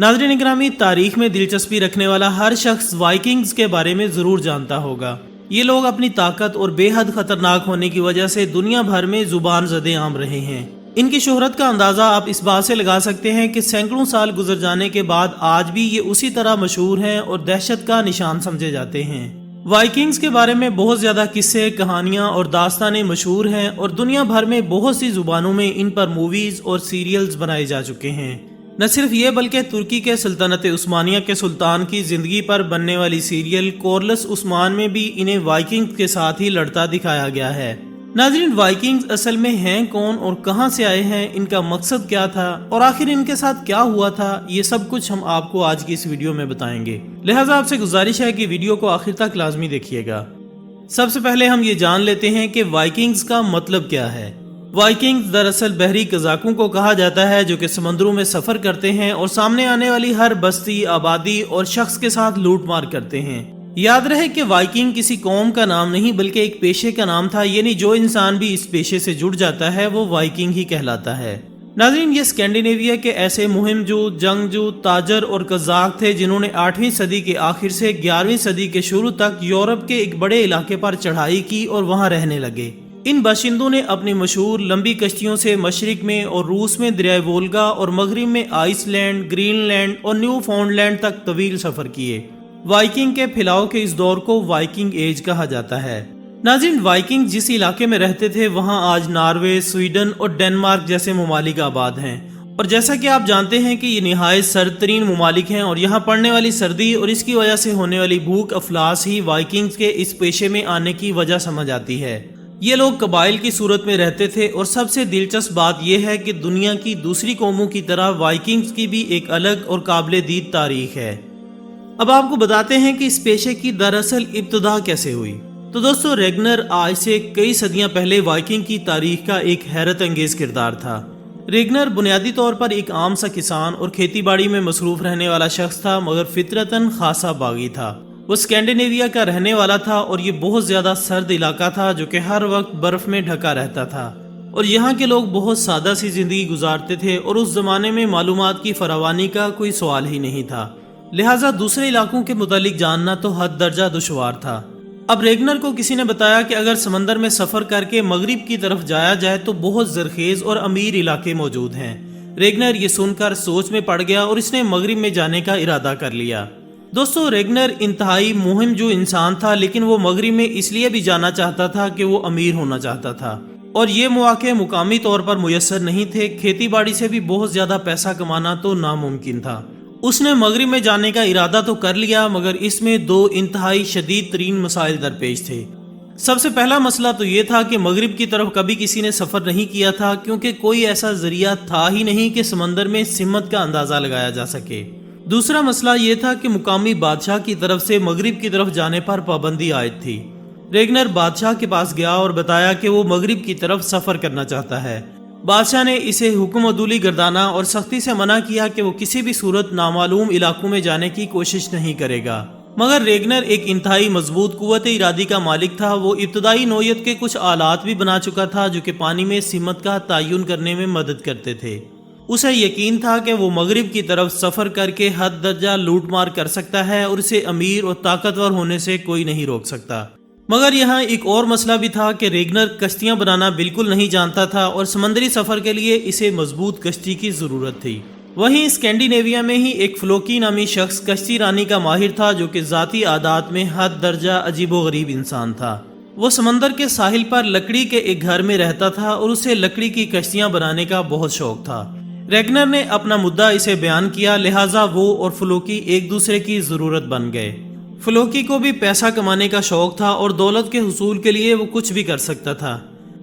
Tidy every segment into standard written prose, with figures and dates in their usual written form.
नाज़रीन इकरामी, तारीख में दिलचस्पी रखने वाला हर शख्स वाइकिंग्स के बारे में ज़रूर जानता होगा। ये लोग अपनी ताकत और बेहद खतरनाक होने की वजह से दुनिया भर में जुबान ज़दे आम रहे हैं। इनकी शोहरत का अंदाज़ा आप इस बात से लगा सकते हैं कि सैकड़ों साल गुजर जाने के बाद आज भी ये उसी तरह मशहूर हैं और दहशत का निशान समझे जाते हैं। वाइकिंग्स के बारे में बहुत ज़्यादा किस्से, कहानियाँ और दास्तानें मशहूर हैं और दुनिया भर में बहुत सी ज़ुबानों में इन पर मूवीज़ और सीरियल्स बनाए जा चुके हैं। न सिर्फ ये बल्कि तुर्की के सल्तनत उस्मानिया के सुल्तान की ज़िंदगी पर बनने वाली सीरियल कोरलस उस्मान में भी इन्हें वाइकिंग्स के साथ ही लड़ता दिखाया गया है। नाज़रीन, वाइकिंग्स असल में हैं कौन और कहां से आए हैं, इनका मकसद क्या था और आखिर इनके साथ क्या हुआ था, ये सब कुछ हम आपको आज की इस वीडियो में बताएंगे। लिहाजा आपसे गुजारिश है कि वीडियो को आखिर तक लाजमी देखिएगा। सबसे पहले हम ये जान लेते हैं कि वाइकिंग्स का मतलब क्या है। वाइकिंग्स दरअसल बहरी कज़ाकों को कहा जाता है जो कि समंदरों में सफ़र करते हैं और सामने आने वाली हर बस्ती, आबादी और शख्स के साथ लूट मार करते हैं। याद रहे कि वाइकिंग किसी कौम का नाम नहीं बल्कि एक पेशे का नाम था, यानी जो इंसान भी इस पेशे से जुड़ जाता है वो वाइकिंग ही कहलाता है। नाज़रीन, ये स्कैंडिनेविया के ऐसे मुहिमजू, जंगजू, ताजर और कज़ाक थे जिन्होंने 8वीं सदी के आखिर से 11वीं सदी के शुरू तक यूरोप के एक बड़े इलाके पर चढ़ाई की और वहाँ रहने लगे। इन बाशिंदों ने अपनी मशहूर लंबी कश्तियों से मशरिक में और रूस में दरियाए वोल्गा और मगरिब में आइसलैंड, ग्रीनलैंड और न्यू फाउंडलैंड तक तवील सफर किए। वाइकिंग के फैलाव के इस दौर को वाइकिंग एज कहा जाता है। नाज़रीन, वाइकिंग जिस इलाके में रहते थे वहां आज नॉर्वे, स्वीडन और डेनमार्क जैसे ममालिक आबाद हैं। और जैसा कि आप जानते हैं कि ये निहायत सर्द तरीन ममालिक हैं और यहाँ पड़ने वाली सर्दी और इसकी वजह से होने वाली भूख अफलास ही वाइकिंग्स के इस पेशे में आने की वजह समझ आती है। ये लोग कबाइल की सूरत में रहते थे और सबसे दिलचस्प बात यह है कि दुनिया की दूसरी कौमों की तरह वाइकिंग्स की भी एक अलग और काबिल दीद तारीख है। अब आपको बताते हैं कि इस पेशे की दरअसल इब्तिदा कैसे हुई। तो दोस्तों, रेगनर आज से कई सदियां पहले वाइकिंग की तारीख का एक हैरत अंगेज किरदार था। रेगनर बुनियादी तौर पर एक आम सा किसान और खेती बाड़ी में मसरूफ रहने वाला शख्स था, मगर फितरतन खासा बागी था। वो स्कैंडिनेविया का रहने वाला था और ये बहुत ज़्यादा सर्द इलाका था जो कि हर वक्त बर्फ़ में ढका रहता था और यहाँ के लोग बहुत सादा सी ज़िंदगी गुजारते थे और उस ज़माने में मालूमात की फरावानी का कोई सवाल ही नहीं था। लिहाजा दूसरे इलाकों के मुतालिक जानना तो हद दर्जा दुश्वार था। अब रेगनर को किसी ने बताया कि अगर समंदर में सफ़र करके मगरिब की तरफ जाया जाए तो बहुत ज़रखेज़ और अमीर इलाके मौजूद हैं। रेगनर ये सुनकर सोच में पड़ गया और इसने मगरिब में जाने का इरादा कर लिया। दोस्तों, रेगनर इंतहाई मुहिम जो इंसान था, लेकिन वो मगरिब में इसलिए भी जाना चाहता था कि वो अमीर होना चाहता था और ये मौके मुकामी तौर पर मुयस्सर नहीं थे। खेती बाड़ी से भी बहुत ज़्यादा पैसा कमाना तो नामुमकिन था। उसने मगरिब में जाने का इरादा तो कर लिया, मगर इसमें दो इंतहाई शदीद तरीन मसाइल दरपेश थे। सबसे पहला मसला तो ये था कि मगरिब की तरफ कभी किसी ने सफ़र नहीं किया था, क्योंकि कोई ऐसा जरिया था ही नहीं कि समंदर में सिमत का अंदाज़ा लगाया जा सके। दूसरा मसला ये था कि मुकामी बादशाह की तरफ से मगरिब की तरफ जाने पर पाबंदी आयद थी। रेगनर बादशाह के पास गया और बताया कि वो मगरिब की तरफ सफ़र करना चाहता है। बादशाह ने इसे हुक्म अदूली गर्दाना और सख्ती से मना किया कि वो किसी भी सूरत नामालूम इलाकों में जाने की कोशिश नहीं करेगा। मगर रेगनर एक इंतहाई मजबूत कुव्वत इरादी का मालिक था। वो इब्तदाई नौयत के कुछ आलात भी बना चुका था जो कि पानी में सिमत का तयन करने में मदद करते थे। उसे यकीन था कि वो मगरिब की तरफ सफ़र करके हद दर्जा लूट मार कर सकता है और इसे अमीर और ताकतवर होने से कोई नहीं रोक सकता। मगर यहाँ एक और मसला भी था कि रेगनर कश्तियाँ बनाना बिल्कुल नहीं जानता था और समंदरी सफ़र के लिए इसे मजबूत कश्ती की ज़रूरत थी। वहीं स्कैंडिनेविया में ही एक फ्लोकी नामी शख्स कश्ती रानी का माहिर था जो कि ज़ाती आदात में हद दर्जा अजीबो गरीब इंसान था। वो समंदर के साहिल पर लकड़ी के एक घर में रहता था और उसे लकड़ी की कश्तियाँ बनाने का बहुत शौक था। रेगनर ने अपना मुद्दा इसे बयान किया, लिहाजा वो और फ्लोकी एक दूसरे की ज़रूरत बन गए। फ्लोकी को भी पैसा कमाने का शौक था और दौलत के हुसूल के लिए वो कुछ भी कर सकता था।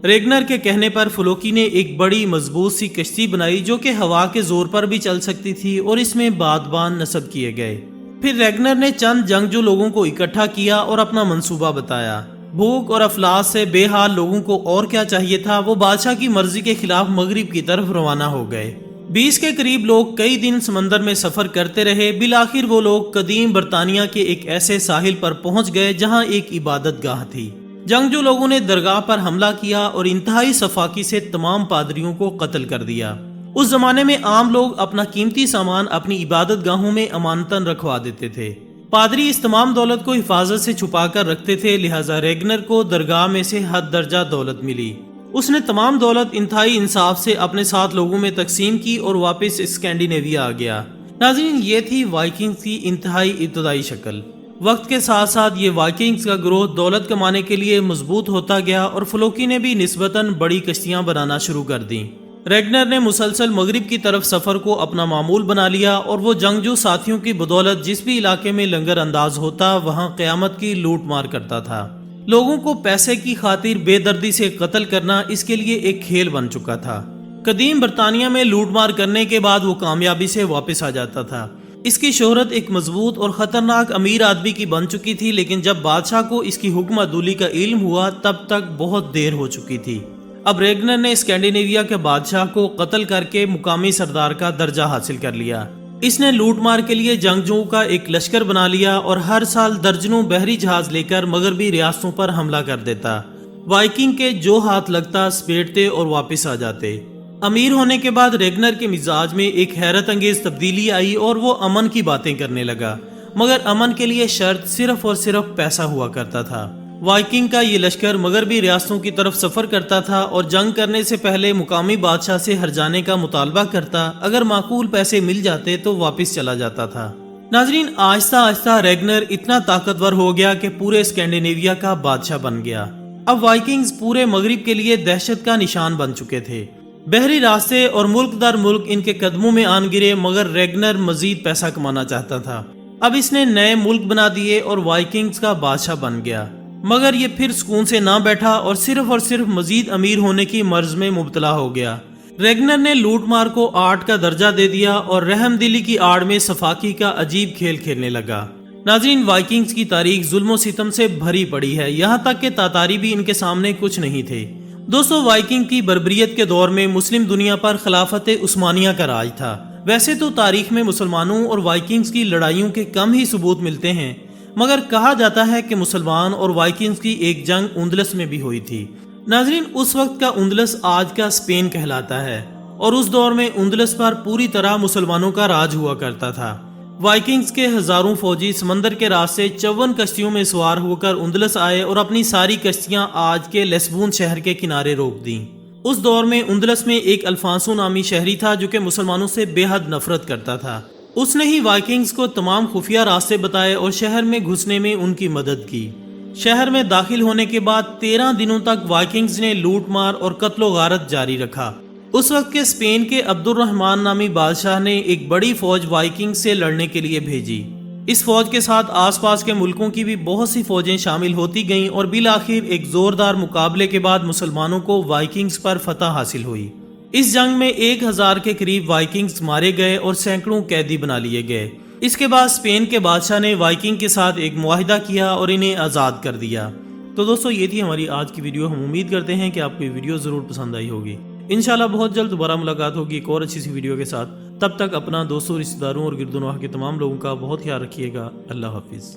रेगनर के कहने पर फ्लोकी ने एक बड़ी मजबूत सी कश्ती बनाई जो कि हवा के जोर पर भी चल सकती थी और इसमें बादबान नस्ब किए गए। फिर रेगनर ने चंद जंगजू लोगों को इकट्ठा किया और अपना मंसूबा बताया। भूख और अफलास से बेहाल लोगों को और क्या चाहिए था, वो बादशाह की मर्जी के खिलाफ मगरिब की तरफ रवाना हो गए। 20 के करीब लोग कई दिन समंदर में सफ़र करते रहे। बिलाखिर वो लोग कदीम बरतानिया के एक ऐसे साहिल पर पहुंच गए जहां एक इबादत गाह थी। जंगजू लोगों ने दरगाह पर हमला किया और इंतहाई सफाकी से तमाम पादरियों को कत्ल कर दिया। اس زمانے میں عام لوگ اپنا قیمتی سامان اپنی عبادت گاہوں میں امانتاً رکھوا دیتے تھے۔ پادری اس تمام دولت کو حفاظت سے چھپا کر رکھتے تھے، لہٰذا ریگنر کو درگاہ میں سے حد درجہ دولت ملی۔ اس نے تمام دولت انتہائی انصاف سے اپنے 7 لوگوں میں تقسیم کی اور واپس اسکینڈینیویا آ گیا۔ ناظرین، یہ تھی وائکنگز کی انتہائی ابتدائی شکل۔ وقت کے ساتھ ساتھ یہ وائکنگز کا گروہ دولت کمانے کے لیے مضبوط ہوتا گیا اور فلوکی نے بھی نسبتاً بڑی کشتیاں بنانا شروع کر دیں۔ ریگنر نے مسلسل مغرب کی طرف سفر کو اپنا معمول بنا لیا اور وہ جنگجو ساتھیوں کی بدولت جس بھی علاقے میں لنگر انداز ہوتا وہاں قیامت کی لوٹ مار کرتا تھا۔ لوگوں کو پیسے کی خاطر بے دردی سے قتل کرنا اس کے لیے ایک کھیل بن چکا تھا۔ قدیم برطانیہ میں لوٹ مار کرنے کے بعد وہ کامیابی سے واپس آ جاتا تھا۔ اس کی شہرت ایک مضبوط اور خطرناک امیر آدمی کی بن چکی تھی، لیکن جب بادشاہ کو اس کی حکم عدولی کا علم ہوا تب تک بہت دیر ہو چکی تھی۔ اب ریگنر نے اسکینڈینیویا کے بادشاہ کو قتل کر کے مقامی سردار کا درجہ حاصل کر لیا۔ اس نے لوٹ مار کے لیے جنگجوؤں کا ایک لشکر بنا لیا اور ہر سال درجنوں بحری جہاز لے کر مغربی ریاستوں پر حملہ کر دیتا۔ وائکنگ کے جو ہاتھ لگتا سپیٹتے اور واپس آ جاتے۔ امیر ہونے کے بعد ریگنر کے مزاج میں ایک حیرت انگیز تبدیلی آئی اور وہ امن کی باتیں کرنے لگا، مگر امن کے لیے شرط صرف اور صرف پیسہ ہوا کرتا تھا۔ وائکنگ کا یہ لشکر مغربی ریاستوں کی طرف سفر کرتا تھا اور جنگ کرنے سے پہلے مقامی بادشاہ سے ہر جانے کا مطالبہ کرتا، اگر معقول پیسے مل جاتے تو واپس چلا جاتا تھا۔ ناظرین، آہستہ آہستہ ریگنر اتنا طاقتور ہو گیا کہ پورے اسکینڈینیویا کا بادشاہ بن گیا۔ اب وائکنگز پورے مغرب کے لیے دہشت کا نشان بن چکے تھے۔ بحری راستے اور ملک در ملک ان کے قدموں میں آن گرے، مگر ریگنر مزید پیسہ کمانا چاہتا تھا۔ اب اس نے نئے ملک بنا دیے اور وائکنگز کا بادشاہ بن گیا، مگر یہ پھر سکون سے نہ بیٹھا اور صرف مزید امیر ہونے کی مرض میں مبتلا ہو گیا۔ ریگنر نے لوٹ مار کو آرٹ کا درجہ دے دیا اور رحم دلی کی آڑ میں صفاقی کا عجیب کھیل کھیلنے لگا۔ ناظرین، وائکنگز کی تاریخ ظلم و ستم سے بھری پڑی ہے، یہاں تک کہ تاتاری بھی ان کے سامنے کچھ نہیں تھے۔ دوستو، وائکنگ کی بربریت کے دور میں مسلم دنیا پر خلافت عثمانیہ کا راج تھا۔ ویسے تو تاریخ میں مسلمانوں اور وائکنگز کی لڑائیوں کے کم ہی ثبوت ملتے ہیں، مگر کہا جاتا ہے کہ مسلمان اور وائکنگز کی ایک جنگ اندلس میں بھی ہوئی تھی۔ ناظرین، اس وقت کا اندلس آج کا اسپین کہلاتا ہے اور اس دور میں اندلس پر پوری طرح مسلمانوں کا راج ہوا کرتا تھا۔ وائکنگز کے ہزاروں فوجی سمندر کے راستے 54 کشتیوں میں سوار ہو کر اندلس آئے اور اپنی ساری کشتیاں آج کے لیسبون شہر کے کنارے روک دیں۔ اس دور میں اندلس میں ایک الفانسو نامی شہری تھا جو کہ مسلمانوں سے بے حد نفرت کرتا تھا۔ اس نے ہی وائکنگز کو تمام خفیہ راستے بتائے اور شہر میں گھسنے میں ان کی مدد کی۔ شہر میں داخل ہونے کے بعد 13 دنوں تک وائکنگز نے لوٹ مار اور قتل و غارت جاری رکھا۔ اس وقت کے اسپین کے عبد الرحمن نامی بادشاہ نے ایک بڑی فوج وائکنگ سے لڑنے کے لیے بھیجی۔ اس فوج کے ساتھ آس پاس کے ملکوں کی بھی بہت سی فوجیں شامل ہوتی گئیں اور بالآخر ایک زوردار مقابلے کے بعد مسلمانوں کو وائکنگز پر فتح حاصل ہوئی۔ اس جنگ میں 1000 کے قریب وائکنگز مارے گئے اور سینکڑوں قیدی بنا لیے گئے۔ اس کے بعد اسپین کے بادشاہ نے وائکنگ کے ساتھ ایک معاہدہ کیا اور انہیں آزاد کر دیا۔ تو دوستو، یہ تھی ہماری آج کی ویڈیو۔ ہم امید کرتے ہیں کہ آپ کو یہ ویڈیو ضرور پسند آئی ہوگی۔ انشاءاللہ بہت جلد دوبارہ ملاقات ہوگی ایک اور اچھی سی ویڈیو کے ساتھ۔ تب تک اپنا دوستوں، رشتہ داروں اور گرد و نواح کے تمام لوگوں کا بہت خیال رکھیے گا۔ اللہ حافظ۔